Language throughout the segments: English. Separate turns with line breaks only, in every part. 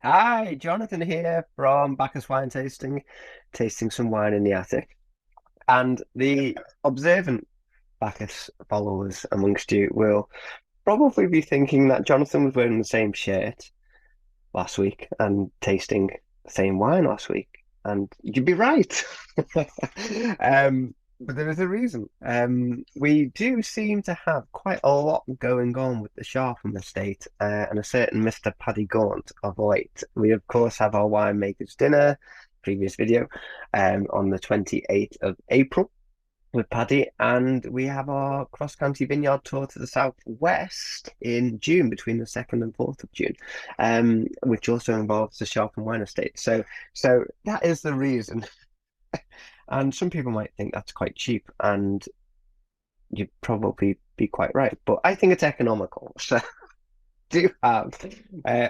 Hi, Jonathan here from Bacchus Wine tasting some wine in the attic. And the observant Bacchus followers amongst you will probably be thinking that Jonathan was wearing the same shirt last week and tasting the same wine last week. And you'd be right. But there is a reason. We do seem to have quite a lot going on with the Sharpham estate and a certain Mr. Paddy Gaunt of late. We, of course, have our winemakers dinner, previous video, on the 28th of April with Paddy, and we have our cross-county vineyard tour to the southwest in June, between the 2nd and 4th of June, which also involves the Sharp and Wine Estate. So that is the reason. And some people might think that's quite cheap, and you'd probably be quite right. But I think it's economical. So do have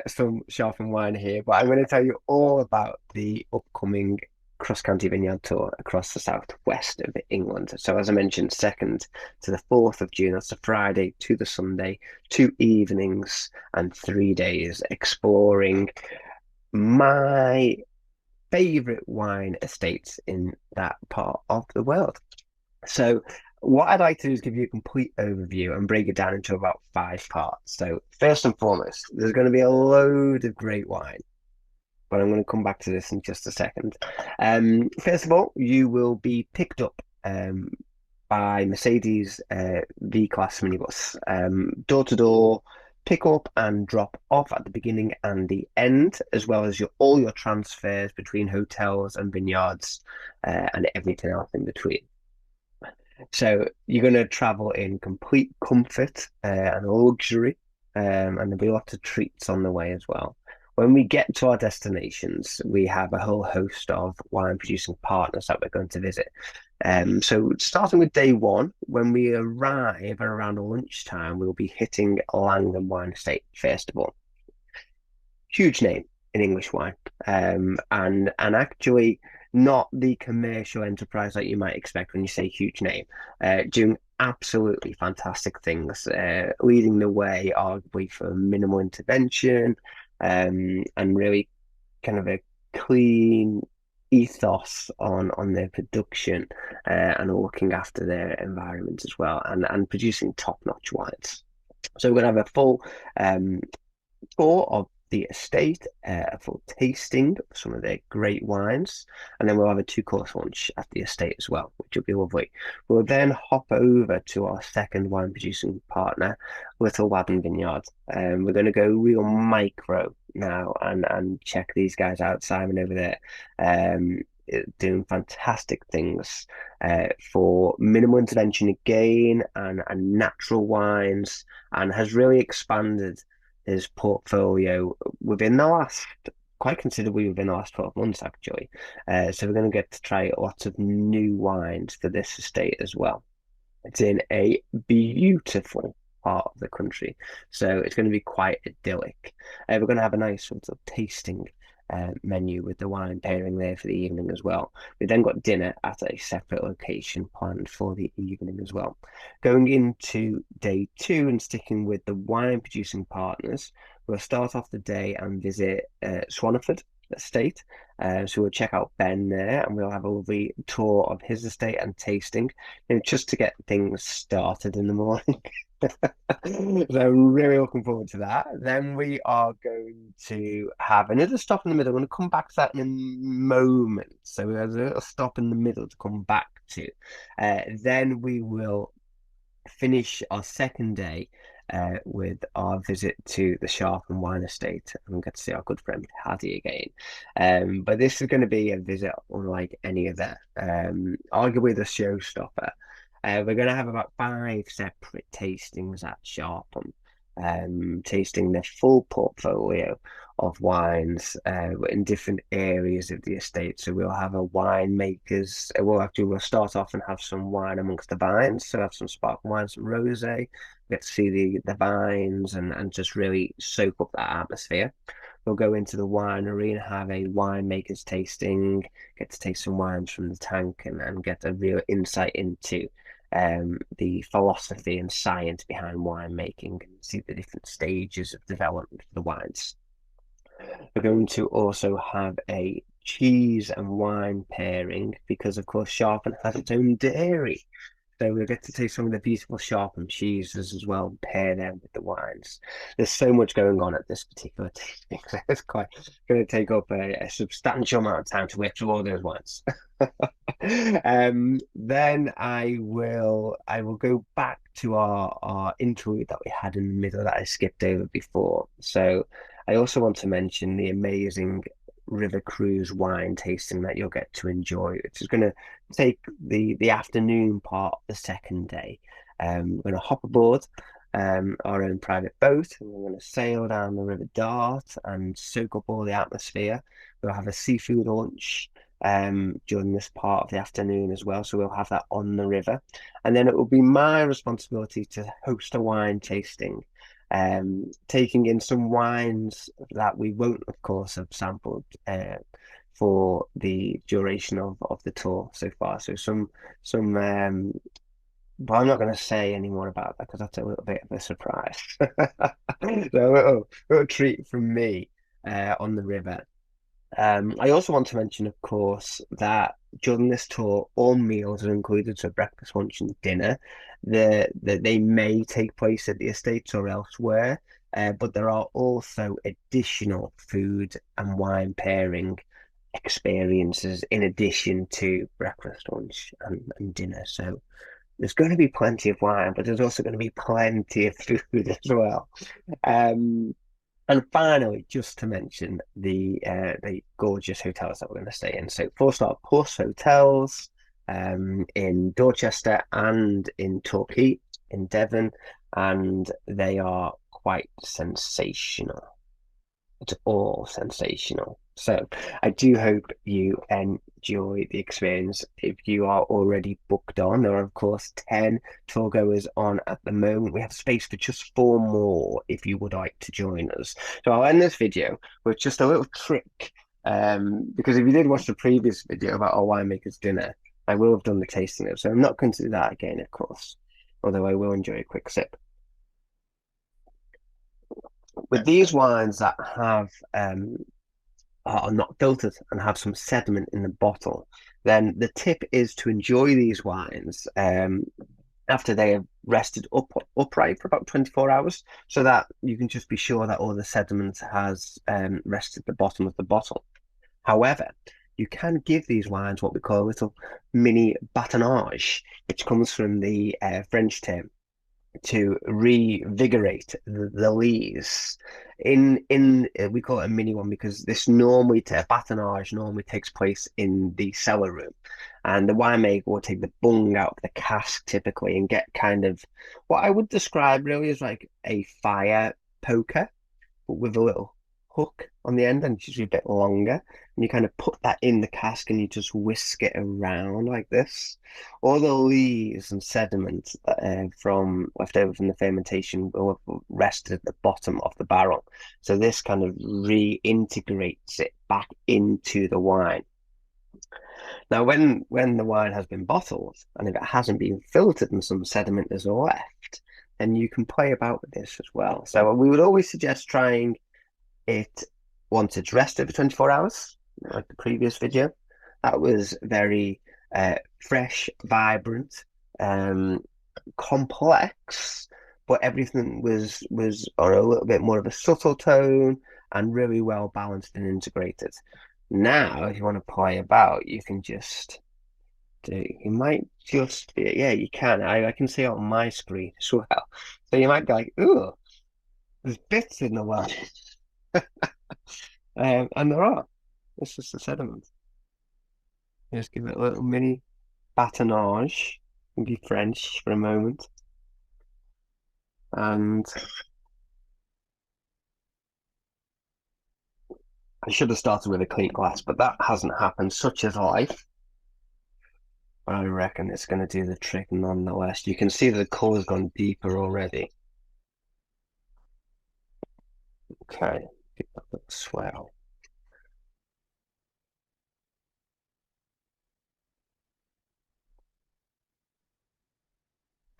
some Sharp and Wine here, but I'm going to tell you all about the upcoming cross-county vineyard tour across the southwest of England. So as I mentioned, 2nd to the 4th of June, that's the Friday to the Sunday, 2 evenings and 3 days exploring my favorite wine estates in that part of the world. So what I'd like to do is give you a complete overview and break it down into about 5 parts. So first and foremost, there's going to be a load of great wine, but I'm going to come back to this in just a second. First of all, you will be picked up by Mercedes V-Class minibus, door to door, pick up and drop off at the beginning and the end, as well as all your transfers between hotels and vineyards and everything else in between. So you're going to travel in complete comfort and luxury, and there'll be lots of treats on the way as well. When we get to our destinations, we have a whole host of wine producing partners that we're going to visit. So starting with day one, when we arrive at around lunchtime, we'll be hitting Langham Wine Estate first of all. Huge name in English wine, and actually not the commercial enterprise that you might expect when you say huge name. Doing absolutely fantastic things, leading the way, arguably for minimal intervention, and really kind of a clean ethos on their production, and looking after their environment as well, and producing top-notch wines. So we're going to have a full tour of the estate, a full tasting of some of their great wines, and then we'll have a 2-course lunch at the estate as well, which will be lovely. We'll then hop over to our second wine producing partner, Little Wadden Vineyard. We're going to go real micro now and check these guys out. Simon over there, doing fantastic things for minimal intervention again, and natural wines, and has really expanded his portfolio quite considerably within the last 12 months, actually. So we're going to get to try lots of new wines for this estate as well. It's in a beautiful part of the country, so it's going to be quite idyllic. We're going to have a nice sort of tasting menu with the wine pairing there for the evening as well. We then got dinner at a separate location planned for the evening as well. Going into day two and sticking with the wine producing partners, we'll start off the day and visit Swaniford estate. So we'll check out Ben there, and we'll have a lovely tour of his estate and tasting, just to get things started in the morning. So I'm really looking forward to that. Then we are going to have another stop in the middle. I'm going to come back to that in a moment. So there's a little stop in the middle to come back to. Then we will finish our second day with our visit to the Sharp and Wine Estate, and get to see our good friend Paddy again. But this is going to be a visit unlike any other, arguably the showstopper. We're going to have about 5 separate tastings at Sharpham, tasting their full portfolio of wines in different areas of the estate. So we'll have a winemakers. We'll start off and have some wine amongst the vines. So have some sparkling wine, some rosé. Get to see the vines and just really soak up that atmosphere. We'll go into the winery and have a winemaker's tasting, get to taste some wines from the tank, and get a real insight into the philosophy and science behind winemaking, and see the different stages of development for the wines. We're going to also have a cheese and wine pairing because, of course, Sharpen has its own dairy. So we'll get to taste some of the beautiful Sharpen cheeses as well, and pair them with the wines. There's so much going on at this particular tasting, so it's quite going to take up a substantial amount of time to whip through all those wines. Then I will go back to our interlude that we had in the middle that I skipped over before. So I also want to mention the amazing River Cruise wine tasting that you'll get to enjoy, which is going to take the afternoon part of the second day. We're going to hop aboard our own private boat, and we're going to sail down the River Dart and soak up all the atmosphere. We'll have a seafood lunch during this part of the afternoon as well, so we'll have that on the river. And then it will be my responsibility to host a wine tasting, taking in some wines that we won't, of course, have sampled for the duration of the tour so far. So some but I'm not going to say any more about that because that's a little bit of a surprise. So a little treat from me on the river. I also want to mention, of course, that during this tour, all meals are included, so breakfast, lunch, and dinner. They may take place at the estates or elsewhere, but there are also additional food and wine pairing experiences in addition to breakfast, lunch, and dinner. So there's going to be plenty of wine, but there's also going to be plenty of food as well. Um, and finally, just to mention the gorgeous hotels that we're going to stay in. So 4-star plus hotels in Dorchester and in Torquay in Devon, and they are quite sensational. It's all sensational. So I do hope you enjoy the experience. If you are already booked on, there are of course 10 tour goers on at the moment. We have space for just 4 more if you would like to join us. So I'll end this video with just a little trick. Because if you did watch the previous video about our winemaker's dinner, I will have done the tasting of, so I'm not going to do that again, of course. Although I will enjoy a quick sip. With these wines that have are not filtered and have some sediment in the bottle, then the tip is to enjoy these wines after they have rested upright for about 24 hours, so that you can just be sure that all the sediment has rested the bottom of the bottle. However, you can give these wines what we call a little mini batonnage, which comes from the French term to revigorate the lees. In we call it a mini one because this normally batonnage normally takes place in the cellar room, and the winemaker will take the bung out of the cask typically and get kind of what I would describe really as like a fire poker, but with a little hook on the end and it's usually a bit longer. And you kind of put that in the cask and you just whisk it around like this. All the lees and sediment from left over from the fermentation will have rested at the bottom of the barrel. So this kind of reintegrates it back into the wine. Now, when the wine has been bottled and if it hasn't been filtered and some sediment is left, then you can play about with this as well. So we would always suggest trying it once it's rested for 24 hours, like the previous video. That was very fresh, vibrant, complex, but everything was on a little bit more of a subtle tone and really well balanced and integrated. Now, if you want to play about, you can just you might just yeah, you can. I can see it on my screen as well. So you might be like, ooh, there's bits in the wine. And there are. It's just the sediment. Just give it a little mini batonnage and be French for a moment. And I should have started with a clean glass, but that hasn't happened. Such is life. But I reckon it's going to do the trick nonetheless. You can see the colour's gone deeper already. Okay, that looks swell.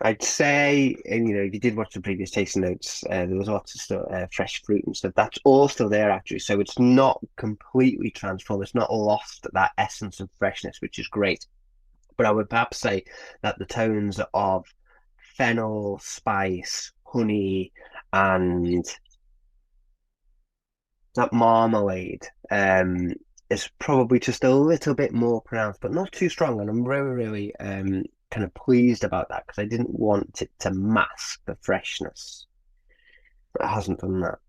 I'd say, and if you did watch the previous tasting notes, there was lots of stuff, fresh fruit and stuff. That's all still there actually. So it's not completely transformed. It's not lost that essence of freshness, which is great. But I would perhaps say that the tones of fennel, spice, honey, and that marmalade is probably just a little bit more pronounced, but not too strong. And I'm really, really kind of pleased about that because I didn't want it to mask the freshness. It hasn't done that.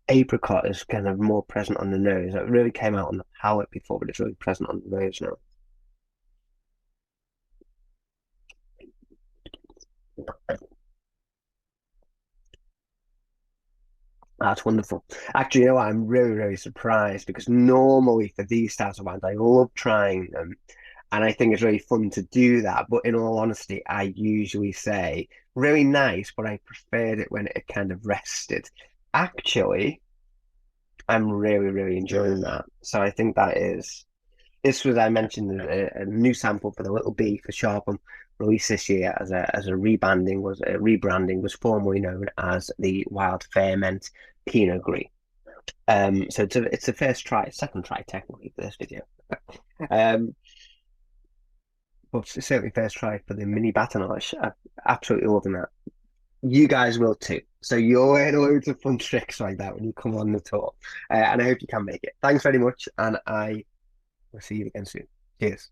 Apricot is kind of more present on the nose. It really came out on the palate before, but it's really present on the nose now. That's wonderful. Actually, I'm really, really surprised because normally for these styles of wines, I love trying them. And I think it's really fun to do that. But in all honesty, I usually say really nice, but I preferred it when it kind of rested. Actually, I'm really, really enjoying that. So I think this was I mentioned a new sample for the Little B for Sharpham released this year as a rebranding was formerly known as the Wild Ferment Pinot Gris. So it's a first try, second try technically for this video. Um, but it's certainly first try for the mini batonage. I'm absolutely loving that. You guys will too. So you'll learn loads of fun tricks like that when you come on the tour. And I hope you can make it. Thanks very much, and I will see you again soon. Cheers.